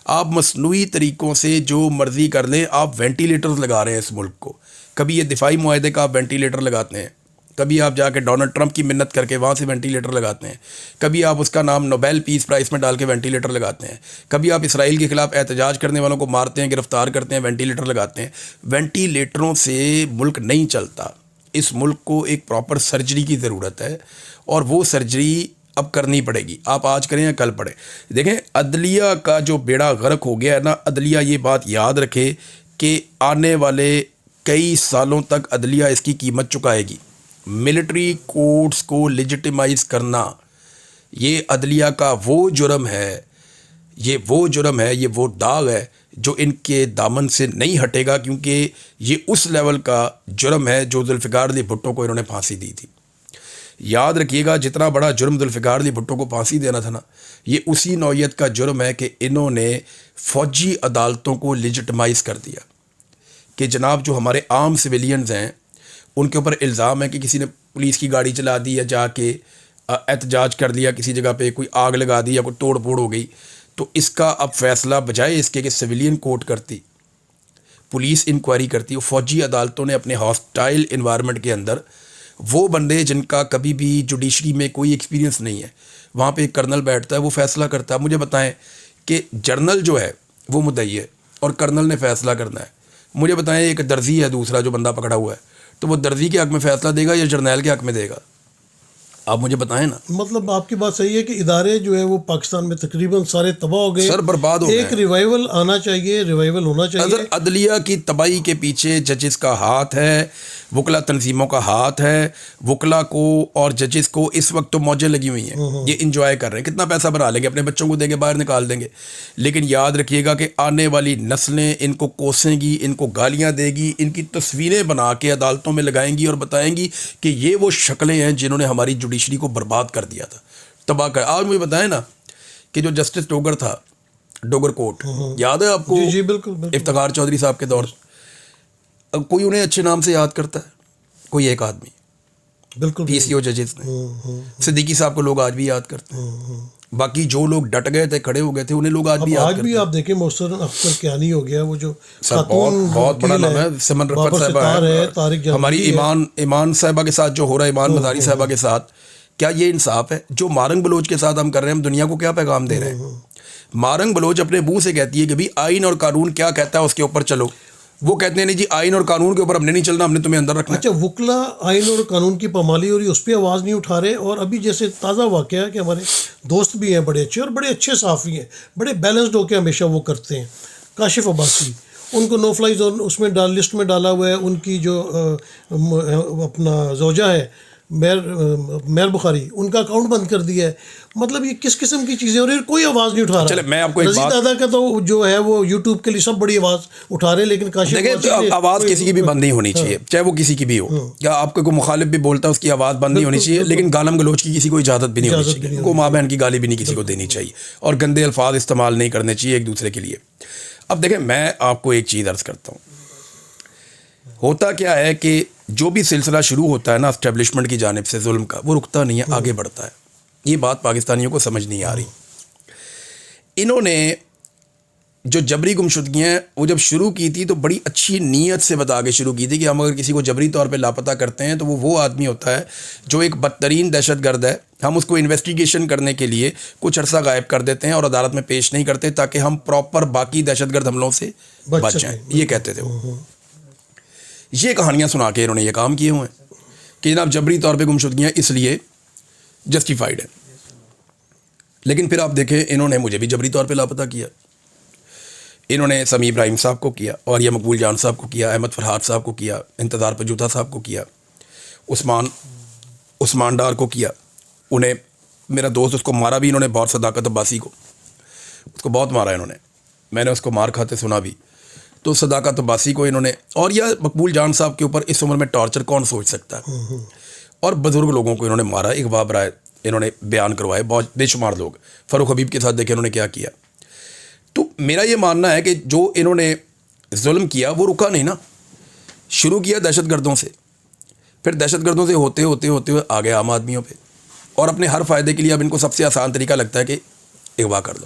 آپ مصنوعی طریقوں سے جو مرضی کر لیں. آپ وینٹیلیٹرز لگا رہے ہیں اس ملک کو. کبھی یہ دفاعی معاہدے کا آپ وینٹیلیٹر لگاتے ہیں, کبھی آپ جا کے ڈونلڈ ٹرمپ کی منت کر کے وہاں سے وینٹیلیٹر لگاتے ہیں, کبھی آپ اس کا نام نوبیل پیس پرائز میں ڈال کے وینٹیلیٹر لگاتے ہیں, کبھی آپ اسرائیل کے خلاف احتجاج کرنے والوں کو مارتے ہیں, گرفتار کرتے ہیں, وینٹیلیٹر لگاتے ہیں. وینٹیلیٹروں سے ملک نہیں چلتا. اس ملک کو ایک پراپر سرجری کی ضرورت ہے, اور وہ سرجری اب کرنی پڑے گی. آپ آج کریں یا کل پڑھیں. دیکھیں عدلیہ کا جو بیڑا غرق ہو گیا ہے نا, عدلیہ یہ بات یاد رکھے کہ آنے والے کئی سالوں تک عدلیہ اس کی قیمت چکائے گی. ملٹری کورٹس کو لیجیٹیمائز کرنا یہ عدلیہ کا وہ جرم ہے, یہ وہ جرم ہے, یہ وہ داغ ہے جو ان کے دامن سے نہیں ہٹے گا, کیونکہ یہ اس لیول کا جرم ہے جو ذوالفقار علی بھٹو کو انہوں نے پھانسی دی تھی. یاد رکھیے گا, جتنا بڑا جرم ذوالفقار علی بھٹو کو پھانسی دینا تھا نا, یہ اسی نوعیت کا جرم ہے کہ انہوں نے فوجی عدالتوں کو لیجیٹیمائز کر دیا کہ جناب جو ہمارے عام سویلینز ہیں ان کے اوپر الزام ہے کہ کسی نے پولیس کی گاڑی چلا دی یا جا کے احتجاج کر دیا کسی جگہ پہ, کوئی آگ لگا دی یا کوئی توڑ پھوڑ ہو گئی, تو اس کا اب فیصلہ بجائے اس کے کہ سویلین کورٹ کرتی, پولیس انکوائری کرتی, وہ فوجی عدالتوں نے اپنے ہاسٹائل انوائرمنٹ کے اندر وہ بندے جن کا کبھی بھی جوڈیشری میں کوئی ایکسپیرینس نہیں ہے, وہاں پہ ایک کرنل بیٹھتا ہے, وہ فیصلہ کرتا ہے. مجھے بتائیں کہ جرنل جو ہے وہ مدعی ہے اور کرنل نے فیصلہ کرنا ہے. مجھے بتائیں ایک درزی ہے دوسرا جو بندہ پکڑا ہوا ہے, تو وہ درزی کے حق میں فیصلہ دے گا یا جرنیل کے حق میں دے گا؟ آپ مجھے بتائیں نا. مطلب آپ کی بات صحیح ہے کہ ادارے جو ہے وہ پاکستان میں تقریباً سارے تباہ ہو گئے, سر برباد ہو گئے. ایک ریوائول آنا چاہیے, ریوائول ہونا چاہیے. عدلیہ کی تباہی کے پیچھے ججز کا ہاتھ ہے, وکلا تنظیموں کا ہاتھ ہے. وکلا کو اور ججز کو اس وقت تو موجیں لگی ہوئی ہیں, یہ انجوائے کر رہے ہیں, کتنا پیسہ بنا لیں گے, اپنے بچوں کو دیں گے, باہر نکال دیں گے. لیکن یاد رکھیے گا کہ آنے والی نسلیں ان کو کوسیں گی, ان کو گالیاں دے گی, ان کی تصویریں بنا کے عدالتوں میں لگائیں گی اور بتائیں گی کہ یہ وہ شکلیں ہیں جنہوں نے ہماری جوڈیشری کو برباد کر دیا تھا, تباہ کر. آج مجھے بتائیں نا کہ جو جسٹس ڈوگر تھا, ڈوگر کوٹ, یاد ہے آپ کو؟ جی بالکل. افتخار چودھری صاحب کے دور. کوئی انہیں اچھے نام سے یاد کرتا ہے؟ کوئی ایک آدمی. بالکل پی سی او ججز نے. صدیقی صاحب کو لوگ آج بھی یاد کرتے ہیں. باقی جو لوگ ڈٹ گئے تھے, کھڑے ہو گئے تھے, انہیں لوگ آج بھی یاد کرتے ہیں. آج بھی آپ دیکھیں محسن اختر کیانی ہو گیا, وہ جو بہت بڑا نام ہے. سمن رفت صاحبہ ہے, ہماری ایمان صاحبہ کے ساتھ جو ہو رہا ہے, ایمان مزاری صاحبہ کے ساتھ, کیا یہ انصاف ہے؟ جو مارنگ بلوچ کے ساتھ ہم کر رہے ہیں, ہم دنیا کو کیا پیغام دے رہے ہیں؟ مارنگ بلوچ اپنے منہ سے کہتی ہے کہ بھی آئین اور قانون کیا کہتا ہے اس کے اوپر چلو. وہ کہتے ہیں نہیں جی آئین اور قانون کے اوپر ہم نے نہیں چلنا, ہم نے تمہیں اندر رکھنا. اچھا, وکلا آئین اور قانون کی پامالی ہو رہی ہے, اس پہ آواز نہیں اٹھا رہے. اور ابھی جیسے تازہ واقعہ ہے کہ ہمارے دوست بھی ہیں بڑے اچھے, اور بڑے اچھے صحافی ہیں, بڑے بیلنسڈ ہو کے ہمیشہ وہ کرتے ہیں, کاشف عباسی, ان کو نو فلائی زون اس میں لسٹ میں ڈالا ہوا ہے. ان کی جو اپنا زوجہ ہے میر بخاری, ان کا اکاؤنٹ بند کر دیا ہے. مطلب یہ کس قسم کی چیزیں, اور کوئی آواز نہیں اٹھا رہا. چلے میں آپ کو ایک رضی دادا کا تو جو ہے وہ یوٹیوب کے لیے سب بڑی آواز اٹھا رہے ہیں, لیکن دیکھیں آواز کسی کی بھی بند نہیں ہونی چاہیے, چاہے وہ کسی کی بھی ہو. یا آپ کو کوئی مخالف بھی بولتا ہے اس کی آواز بند نہیں ہونی چاہیے, لیکن گالم گلوچ کی کسی کو اجازت بھی نہیں ہونی چاہیے. کو ماں بہن کی گالی بھی نہیں کسی کو دینی چاہیے, اور گندے الفاظ استعمال نہیں کرنے چاہیے ایک دوسرے کے لیے. اب دیکھیں میں آپ کو ایک چیز عرض کرتا ہوں. ہوتا کیا ہے کہ جو بھی سلسلہ شروع ہوتا ہے نا اسٹیبلشمنٹ کی جانب سے ظلم کا, وہ رکتا نہیں ہے, آگے بڑھتا ہے. یہ بات پاکستانیوں کو سمجھ نہیں آ رہی. انہوں نے جو جبری گمشدگیاں ہیں وہ جب شروع کی تھی تو بڑی اچھی نیت سے بتا کے شروع کی تھی کہ ہم اگر کسی کو جبری طور پہ لاپتہ کرتے ہیں تو وہ آدمی ہوتا ہے جو ایک بدترین دہشت گرد ہے. ہم اس کو انویسٹیگیشن کرنے کے لیے کچھ عرصہ غائب کر دیتے ہیں اور عدالت میں پیش نہیں کرتے تاکہ ہم پراپر باقی دہشت گرد حملوں سے بچ جائیں. یہ کہتے تھے وہ. یہ کہانیاں سنا کے انہوں نے یہ کام کیے ہوئے ہیں کہ جناب جبری طور پہ گمشدگیاں اس لیے جسٹیفائڈ ہیں. لیکن پھر آپ دیکھیں انہوں نے مجھے بھی جبری طور پہ لاپتہ کیا. انہوں نے سمیع ابراہیم صاحب کو کیا, اور یہ مقبول جان صاحب کو کیا, احمد فرحات صاحب کو کیا, انتظار پجوتا صاحب کو کیا, عثمان ڈار کو کیا. انہیں میرا دوست اس کو مارا بھی انہوں نے, بہت صداقت عباسی کو, اس کو بہت مارا انہوں نے, میں نے اس کو مار کھاتے سنا بھی. تو صداقت عباسی کو انہوں نے, اور یہ مقبول جان صاحب کے اوپر اس عمر میں ٹارچر کون سوچ سکتا ہے. اور بزرگ لوگوں کو انہوں نے مارا, اغوا برائے انہوں نے بیان کروائے, بہت بے شمار لوگ. فاروق حبیب کے ساتھ دیکھیں انہوں نے کیا کیا. تو میرا یہ ماننا ہے کہ جو انہوں نے ظلم کیا وہ رکا نہیں نا. شروع کیا دہشت گردوں سے, پھر دہشت گردوں سے ہوتے ہوتے ہوتے ہوئے آگے عام آدمیوں پہ, اور اپنے ہر فائدے کے لیے اب ان کو سب سے آسان طریقہ لگتا ہے کہ اغوا کر دو.